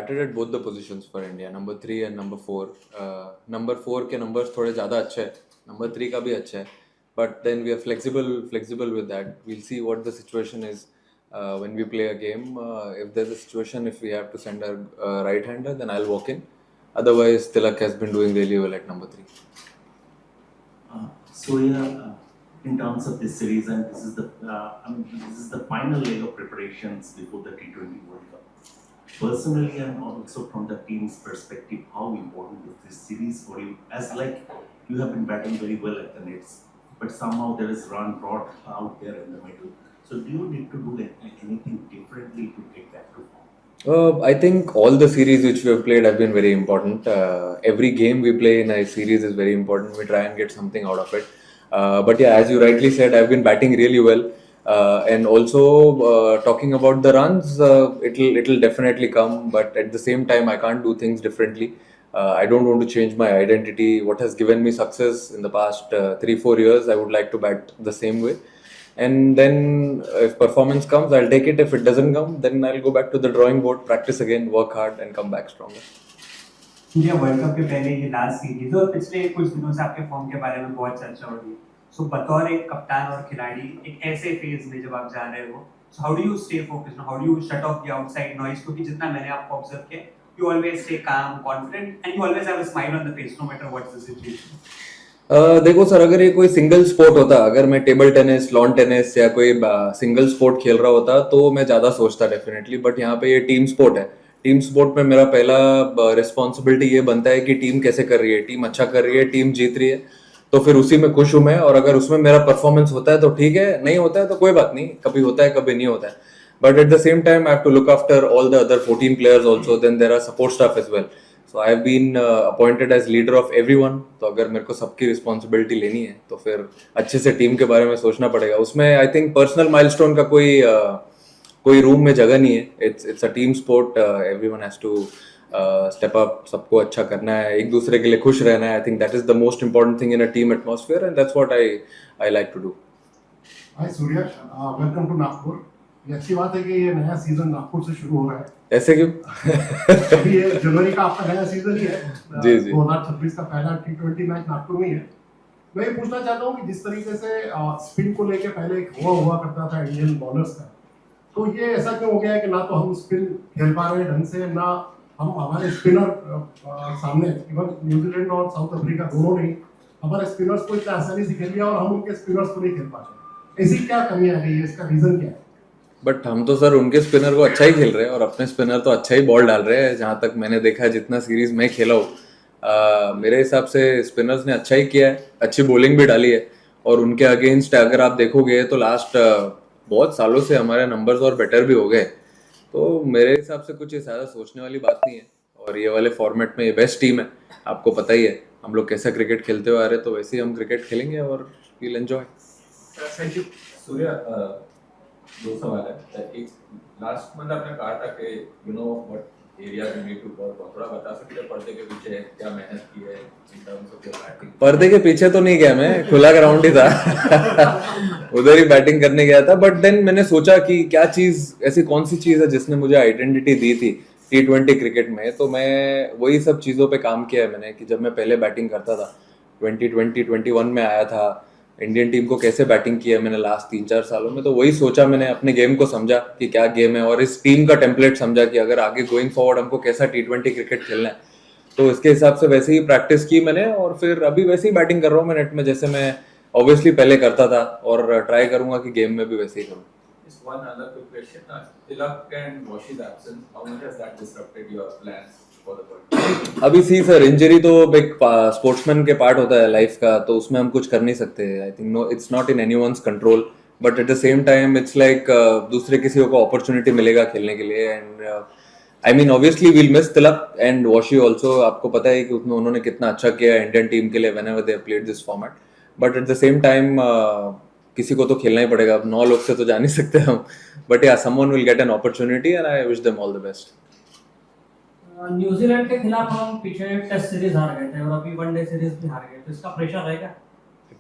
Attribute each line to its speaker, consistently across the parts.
Speaker 1: batted at both the positions for India, number 3 and number 4. Number 4 के numbers थोड़े ज़्यादा अच्छे हैं, number 3 का भी अच्छा है, but then we are flexible with that. We'll see what the situation is when we play a game. If there's a situation, if we have to send our right-hander, then I'll walk in. Otherwise, Tilak has been doing really well at number 3.
Speaker 2: In terms of this series, and this is the final leg of preparations before the T20 World Cup. Personally, and also from the team's perspective, how important is this series for you? As like you have been batting very well at the nets, but somehow there is run brought out there in the middle. So do you need to do anything differently to get that to form?
Speaker 1: I think all the series which we have played have been very important. Every game we play in a series is very important. We try and get something out of it. But yeah, as you rightly said, I've been batting really well. And also talking about the runs, it'll definitely come. But at the same time, I can't do things differently. I don't want to change my identity. What has given me success in the past 3-4 years, I would like to bat the same way. And then if performance comes, I'll take it. If it doesn't come, then I'll go back to the drawing board, practice again, work hard and come back stronger.
Speaker 3: Surya world cup के पहले ये last series और पिछले कुछ दिनों से आपके form के बारे में बहुत चर्चा हो रही है. सो बतौर एक कप्तान और खिलाड़ी एक ऐसे फेज में जब आप जा रहे हो, so how do you stay focused, how do you shut off the outside noise? क्योंकि जितना मैंने आपको ऑब्जर्व किया, you always stay calm, confident and you always have a smile on the face no matter what's the situation.
Speaker 1: देखो sir, अगर ये कोई single sport होता, अगर मैं टेबल टेनिस, लॉन टेनिस या कोई सिंगल स्पोर्ट खेल रहा होता तो मैं ज़्यादा सोचता डेफिनेटली. बट यहाँ पे ये टीम स्पोर्ट है. टीम स्पोर्ट में मेरा पहला रिस्पॉन्सिबिलिटी ये बनता है कि टीम कैसे कर रही है, टीम अच्छा कर रही है, टीम जीत रही है, तो फिर उसी में खुश हूँ मैं. और अगर उसमें मेरा परफॉर्मेंस होता है तो ठीक है, नहीं होता है तो कोई बात नहीं, कभी होता है कभी नहीं होता है. But at the same time I have to look after all the other 14 players also. Then there are support staff as well. So I have been appointed as leader of everyone. तो अगर मेरे को सबकी responsibility लेनी है तो फिर अच्छे से टीम के बारे में सोचना पड़ेगा. उसमें आई थिंक पर्सनल माइलस्टोन का कोई रूम में जगह नहीं है. It's a team sport. Everyone has to step up. सबको अच्छा करना है, एक दूसरे के लिए खुश रहना है. I think that is the most important thing in a team atmosphere and that's what I like to do.
Speaker 4: Hi Surya, welcome to Nagpur. ये अच्छी बात है कि ये नया सीजन नागपुर से शुरू हो रहा है.
Speaker 1: ऐसे क्यों?
Speaker 4: अभी ये जनवरी का आपका नया सीजन ही है.
Speaker 1: जी जी.
Speaker 4: 2026 का पहला T20 मैच नागपुर में ही है. मैं ये पूछना चाहता हूँ कि जिस तरीके से स्पिन को लेके पहले एक हुआ करता था इंडियन बॉलर्स का, तो ये ऐसा क्यों हो गया है कि ना तो हम स्पिन खेल पा रहे हैं ढंग से, ना हम हमारे स्पिनर सामने इवन न्यूजीलैंड और साउथ अफ्रीका दोनों ने हमारे स्पिनर्स को इतना आसानी से खेल लिया और हम उनके स्पिनर्स को नहीं खेल पाते. ऐसी क्या कमी आ गई है, इसका रीजन क्या है?
Speaker 1: बट हम तो सर उनके स्पिनर को अच्छा ही खेल रहे हैं और अपने स्पिनर तो अच्छा ही बॉल डाल रहे हैं. जहाँ तक मैंने देखा है, जितना सीरीज मैं खेला हूँ, मेरे हिसाब से स्पिनर्स ने अच्छा ही किया है, अच्छी बॉलिंग भी डाली है. और उनके अगेंस्ट अगर आप देखोगे तो लास्ट बहुत सालों से हमारे नंबर्स और बेटर भी हो गए. तो मेरे हिसाब से कुछ ज़्यादा सोचने वाली बात नहीं है. और ये वाले फॉर्मेट में ये बेस्ट टीम है, आपको पता ही है हम लोग कैसा क्रिकेट खेलते हुए आ रहे, तो वैसे ही हम क्रिकेट खेलेंगे और we'll enjoy.
Speaker 3: Thank you.
Speaker 5: Surya, दो सवाल है. एक, लास्ट मंथ आपने कहा था कि you know what area we need to work on. थोड़ा बता सकते हैं पर्दे के पीछे क्या मेहनत की है in terms of your batting?
Speaker 1: पर्दे के पीछे तो नहीं गया मैं, खुला ग्राउंड ही था. उधर ही बैटिंग करने गया था. बट देन मैंने सोचा कि क्या चीज, ऐसी कौन सी चीज है जिसने मुझे आइडेंटिटी दी थी T20 क्रिकेट में. तो मैं वही सब चीज़ों पे काम किया है मैंने. कि जब मैं पहले बैटिंग करता था 2020-21 में आया था, इंडियन टीम को कैसे बैटिंग किया मैंने लास्ट 3-4 सालों में, तो वही सोचा मैंने, अपने गेम को समझा कि क्या गेम है और इस टीम का टेम्पलेट समझा कि अगर आगे गोइंग फॉरवर्ड हमको कैसा T20 क्रिकेट खेलना है, तो इसके हिसाब से वैसे ही प्रैक्टिस की मैंने. और फिर अभी वैसे ही बैटिंग कर रहा हूँ मैं नेट में, जैसे मैं ऑब्वियसली पहले करता था, और ट्राई करूंगा कि गेम में भी वैसे ही करूँ.
Speaker 5: Just one other quick question. Tilak and Washi's absence, how much has that disrupted your plans for the World Cup?
Speaker 1: अभी सी सर, इंजरी तो एक स्पोर्ट्समैन के पार्ट होता है लाइफ का, तो उसमें हम कुछ कर नहीं सकते. I think no, it's not in anyone's control. But at the same time it's like दूसरे किसी को अपॉर्चुनिटी मिलेगा खेलने के लिए. And I mean obviously we'll miss Tilak and Washi also. आपको पता है कि उन्होंने कितना अच्छा किया इंडियन टीम के लिए whenever they played this format. But at the same time किसी को तो खेलना ही पड़ेगा. 9 लोग से तो जा नहीं सकते हम. बट या someone will get an opportunity and I wish them all the best.
Speaker 6: New Zealand के खिलाफ हम पीछे टेस्ट सीरीज हार गए थे और अभी वनडे सीरीज भी हार गए, तो इसका प्रेशर रहेगा?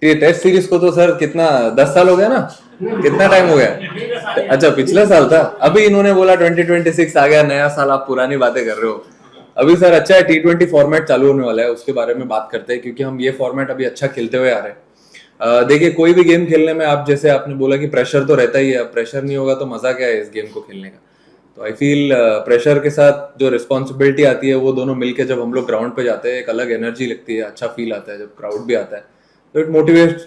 Speaker 1: ये टेस्ट सीरीज को तो सर कितना 10 साल हो गया ना, कितना टाइम हो गया. अच्छा पिछला साल था, अभी इन्होंने बोला 2026 आ गया, नया साल, आप पुरानी बातें कर रहे हो। अभी सर अच्छा है, T20 फॉर्मेट चालू होने वाला है, उसके बारे में बात करते हैं, क्योंकि हम ये फॉर्मेट अभी अच्छा खेलते हुए आ रहे हैं। देखिए कोई भी गेम खेलने में आप जैसे आपने बोला कि प्रेशर तो रहता ही है, अब प्रेशर नहीं होगा तो मजा क्या है इस गेम को खेलने का। तो आई फील प्रेशर के साथ जो रिस्पॉन्सिबिलिटी आती है वो दोनों मिलके जब हम लोग ग्राउंड पे जाते हैं एक अलग एनर्जी लगती है, अच्छा फील आता है जब क्राउड भी आता है, तो it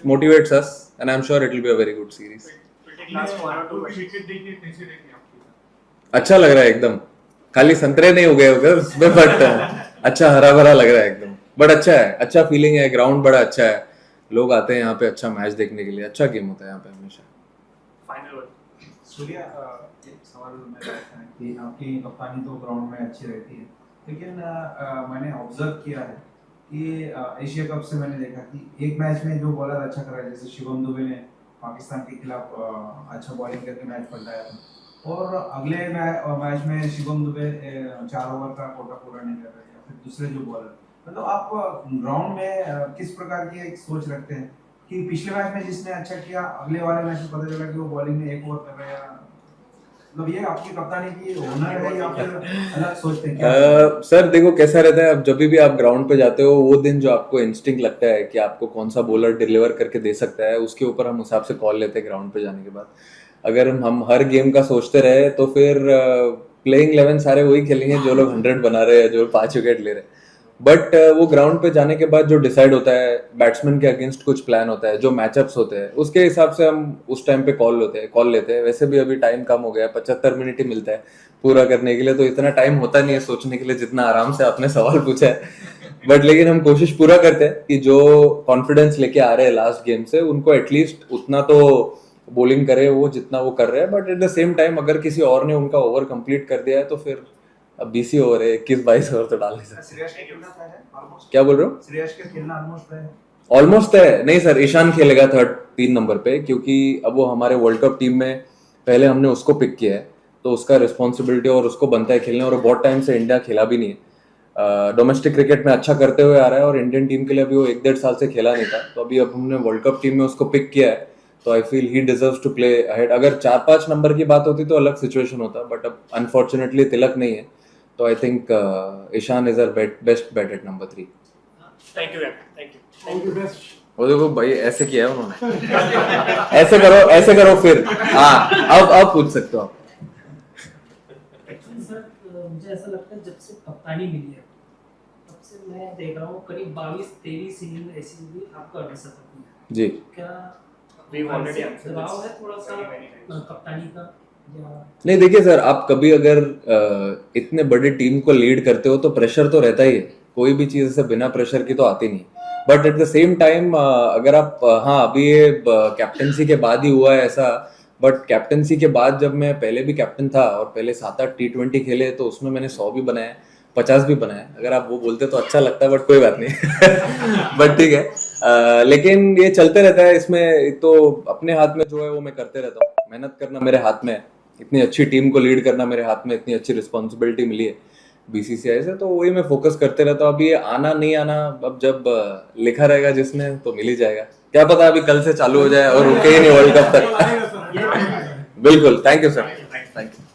Speaker 1: motivates us and I am sure it will be a very good series. अच्छा लग रहा है एकदम, खाली संतरे नहीं उगे होगा उसमें, बट अच्छा हरा भरा लग रहा है एकदम, बट अच्छा है, अच्छा फीलिंग है, ग्राउंड बड़ा अच्छा है, लोग आते हैं यहाँ पे अच्छा मैच देखने के लिए, अच्छा गेम होता है यहाँ पे हमेशा।
Speaker 7: सूर्या, एक सवाल मेरा है कि आपकी कप्तानी तो ग्राउंड में अच्छी रहती है, लेकिन मैंने ऑब्जर्व किया है कि एशिया कप से मैंने देखा कि एक मैच में जो बॉलर अच्छा कर रहा है, जैसे शिवम दुबे ने पाकिस्तान के खिलाफ अच्छा बॉलिंग करके मैच पलटाया था, और अगले मैच में शिवम दुबे 4 ओवर का कोटा पूरा नहीं कर रहे, या फिर दूसरे जो बॉलर, मतलब आप ग्राउंड में किस प्रकार की एक सोच रखते हैं कि पिछले मैच में जिसने अच्छा किया अगले वाले मैच में पता चला कि वो बॉलिंग में 1 ओवर कर रहा है, मतलब ये आपकी कप्तानी की हुनर है या फिर अलग सोचते हैं क्या?
Speaker 1: सर देखो कैसा रहता है, अब जब भी आप ग्राउंड पे जाते हो वो दिन जो आपको इंस्टिंक्ट लगता है कि आपको कौन सा बॉलर डिलीवर करके दे सकता है, उसके ऊपर हम हिसाब से कॉल लेते हैं ग्राउंड पे जाने के बाद। अगर हम हर गेम का सोचते रहे तो फिर प्लेइंग 11 सारे वही खेलेंगे जो लोग 100 बना रहे हैं, जो 5 विकेट ले रहे हैं, बट वो ग्राउंड पे जाने के बाद जो डिसाइड होता है, बैट्समैन के अगेंस्ट कुछ प्लान होता है, जो मैचअप्स होते हैं उसके हिसाब से हम उस टाइम पे कॉल लेते हैं। वैसे भी अभी टाइम कम हो गया है, 75 मिनट ही मिलता है पूरा करने के लिए, तो इतना टाइम होता नहीं है सोचने के लिए जितना आराम से आपने सवाल पूछा है। बट लेकिन हम कोशिश पूरा करते हैं कि जो कॉन्फिडेंस लेके आ रहे हैं लास्ट गेम से, उनको एटलीस्ट उतना तो बॉलिंग करे वो जितना वो कर रहे हैं, but at the same time अगर किसी और ने उनका ओवर कंप्लीट कर दिया है तो फिर अब 20 ओवर है, 21-22 ओवर तो डाल नहीं सकते।
Speaker 7: श्रेयस का खेलना तय है ऑलमोस्ट?
Speaker 1: क्या बोल रहे हो?
Speaker 7: श्रेयस का खेलना ऑलमोस्ट तय है?
Speaker 1: ऑलमोस्ट है नहीं सर, ईशान खेलेगा 3 नंबर पे, क्योंकि अब वो हमारे वर्ल्ड कप टीम में पहले हमने उसको पिक किया है, तो उसका रिस्पॉन्सिबिलिटी और उसको बनता है खेलने, और बहुत टाइम से इंडिया खेला भी नहीं है, डोमेस्टिक क्रिकेट में अच्छा करते हुए आ रहा है, और इंडियन टीम के लिए अभी वो 1-1.5 साल से खेला नहीं था, तो अभी अब हमने वर्ल्ड कप टीम में उसको पिक किया है, तो I feel he deserves to play ahead. अगर 4-5 नंबर की बात होती तो अलग सिचुएशन होता, बट अब अनफॉर्चुनेटली तिलक नहीं है, तो I think Ishan is our best bat at number 3।
Speaker 8: Thank you, thank you.
Speaker 4: All the best.
Speaker 1: वो देखो भाई ऐसे किया है उन्होंने, ऐसे करो फिर, हाँ अब पूछ सकते हो आप।
Speaker 6: सर मुझे ऐसा लगता है जब से कप्तानी मिली है तब से मैं देख रहा हूँ करीब 22-23 सीरीज ऐसी भी आपका अर्धशतक हुआ है।
Speaker 1: जी
Speaker 6: क्या
Speaker 8: We've already answered
Speaker 6: दबाव
Speaker 8: this.
Speaker 6: है थोड़ा सा कप्तानी का, या
Speaker 1: नहीं देखिए सर, आप कभी अगर इतने बड़ी टीम को लीड करते हो तो प्रेशर तो रहता ही है, कोई भी चीज से बिना प्रेशर की तो आती नहीं, but at the same time अगर आप हाँ अभी ये कैप्टनसी के बाद ही हुआ है ऐसा, बट कैप्टनसी के बाद जब मैं पहले भी कैप्टन था और पहले 7-8 T20 खेले तो उसमें मैंने 100 भी बनाए, 50 भी बनाए, अगर आप वो बोलते तो अच्छा लगता है, बट कोई बात नहीं बट ठीक है, लेकिन ये चलते रहता है, इसमें तो अपने हाथ में जो है वो मैं करते रहता हूँ, मेहनत करना मेरे हाथ में है, इतनी अच्छी टीम को लीड करना मेरे हाथ में, इतनी अच्छी रिस्पॉन्सिबिलिटी मिली है बीसीसीआई से, तो वही मैं फोकस करते रहता हूँ। अभी ये आना नहीं आना, अब जब लिखा रहेगा जिसने तो मिल ही जाएगा, क्या पता अभी कल से चालू हो जाए और रुके ही नहीं वर्ल्ड कप तक। बिल्कुल, thank you sir, thank you.